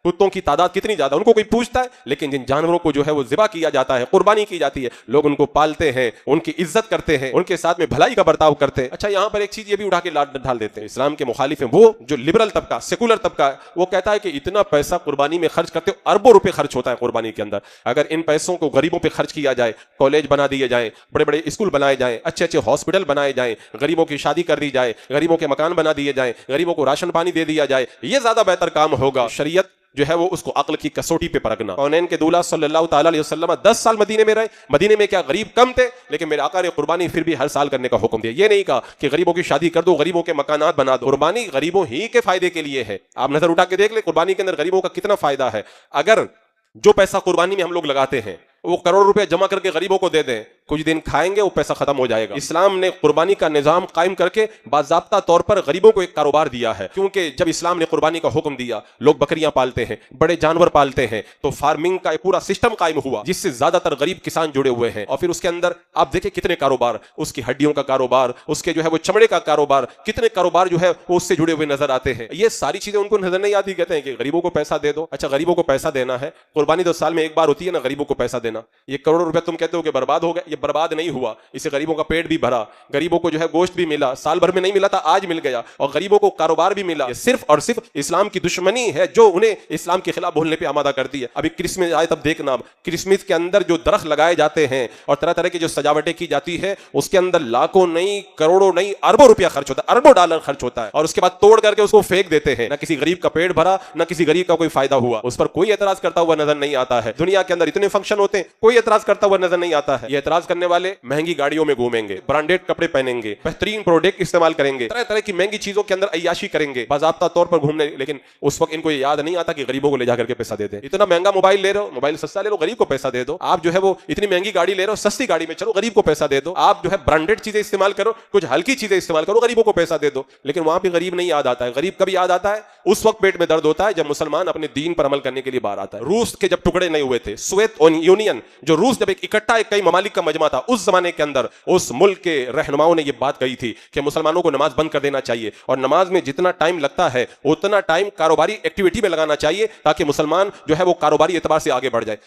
कुत्तों की तादाद कितनी ज्यादा, उनको कोई पूछता है? लेकिन जिन जानवरों को जो है वो ज़िबा किया जाता है, कुर्बानी की जाती है, लोग उनको पालते हैं, उनकी इज्जत करते हैं, उनके साथ में भलाई का बर्ताव करते हैं। अच्छा, यहाँ पर एक चीज ये भी उठा के ढाल देते हैं, इस्लाम के मुखालिफ हैं वो जो लिबरल तबका, सेकुलर तबका, वो कहता है कि इतना पैसा कुर्बानी में खर्च करते हो, अरबों रुपए खर्च होता है कुर्बानी के अंदर। अगर इन पैसों को गरीबों पे खर्च किया जाए, कॉलेज बना दिए जाए, बड़े बड़े स्कूल बनाए जाए, अच्छे अच्छे हॉस्पिटल बनाए जाए, गरीबों की शादी कर दी जाए, गरीबों के मकान बना दिए जाए, गरीबों को राशन पानी दे दिया जाए, ये ज्यादा बेहतर काम होगा। शरीयत जो है वो उसको अक्ल की कसौटी पे परखना। कौनैन के दूल्हा सल्लल्लाहु ताला अलैहि वसल्लम 10 साल मदीने में रहे, मदीने में क्या गरीब कम थे? लेकिन मेरे आका ने कुर्बानी फिर भी हर साल करने का हुक्म दिया। ये नहीं कहा कि गरीबों की शादी कर दो, गरीबों के मकानात बना दो। कुर्बानी गरीबों ही के फायदे के लिए है। आप नजर उठा के देख ले, कुर्बानी के अंदर गरीबों का कितना फायदा है। अगर जो पैसा कुर्बानी में हम लोग लगाते हैं वो करोड़ रुपए जमा करके गरीबों को दे दें, कुछ दिन खाएंगे वो पैसा खत्म हो जाएगा। इस्लाम ने कुर्बानी का निजाम कायम करके बाज़ाब्ता तौर पर गरीबों को एक कारोबार दिया है, क्योंकि जब इस्लाम ने कुर्बानी का हुक्म दिया, लोग बकरियां पालते हैं, बड़े जानवर पालते हैं, तो फार्मिंग का एक पूरा सिस्टम कायम हुआ जिससे ज्यादातर गरीब किसान जुड़े हुए हैं। और फिर उसके अंदर आप देखें कितने कारोबार, उसकी हड्डियों का कारोबार, उसके जो है वो चमड़े का कारोबार, कितने कारोबार जो है वो उससे जुड़े हुए नजर आते हैं। ये सारी चीजें उनको नजर नहीं आती, कहते हैं कि गरीबों को पैसा दे दो। अच्छा, गरीबों को पैसा देना है, कुर्बानी तो साल में एक बार होती है ना, गरीबों को पैसा देना। ये करोड़ों रुपए तुम कहते हो कि बर्बाद हो गए, ये बर्बाद नहीं हुआ, इससे गरीबों का पेट भी भरा, गरीबों को जो है गोश्त भी मिला, साल भर में नहीं मिला था आज मिल गया, और गरीबों को कारोबार भी मिला। ये सिर्फ और सिर्फ इस्लाम की दुश्मनी है जो उन्हें इस्लाम के खिलाफ बोलने पे आमादा करती है। अभी क्रिसमस आए तब देखना, क्रिसमस के अंदर जो दरख्त लगाए जाते हैं और तरह तरह की जो सजावटें की जाती है, उसके अंदर लाखों नहीं, करोड़ों नहीं, अरबों रुपया खर्च होता है, अरबों डॉलर खर्च होता है, और उसके बाद तोड़ करके उसको फेंक देते हैं। ना किसी गरीब का पेट भरा, ना किसी गरीब का कोई फायदा हुआ, उस पर कोई एतराज करता हुआ नजर नहीं आता है। दुनिया के अंदर इतने फंक्शन होते हैं, कोई एतराज करता हुआ नजर नहीं आता है। ये एतराज करने वाले महंगी गाड़ियों में घूमेंगे, ब्रांडेड कपड़े पहनेंगे, बेहतरीन प्रोडक्ट इस्तेमाल करेंगे, तरह तरह की महंगी चीजों के अंदर अय्याशी करेंगे, बाज़ाब्ता तौर पर घूमने। लेकिन उस वक्त इनको ये याद नहीं आता कि गरीबों को ले जाकर के पैसा दे दे। इतना महंगा मोबाइल ले रहे हो, मोबाइल सस्ता ले लो, गरीब को पैसा दे दो। आप जो है वो इतनी महंगी गाड़ी ले रहे हो, सस्ती गाड़ी में चलो, गरीब को पैसा दे दो। आप जो है ब्रांडेड चीजें इस्तेमाल करो, कुछ हल्की चीजें इस्तेमाल करो, गरीबों को पैसा दे दो। लेकिन वहां पे गरीब नहीं याद आता है। गरीब कभी याद आता है? उस वक्त पेट में दर्द होता है जब मुसलमान अपने दीन पर अमल करने के लिए बाहर आता है। रूस के जब टुकड़े नहीं हुए थे, सोवियत यूनियन, जो रूस जब एक इकट्ठा कई ममालिक का मजमा था, उस जमाने के अंदर उस मुल्क के रहनुमाओं ने यह बात कही थी कि मुसलमानों को नमाज बंद कर देना चाहिए, और नमाज में जितना टाइम लगता है उतना टाइम कारोबारी एक्टिविटी में लगाना चाहिए, ताकि मुसलमान जो है वो कारोबारी एतबार से आगे बढ़ जाए।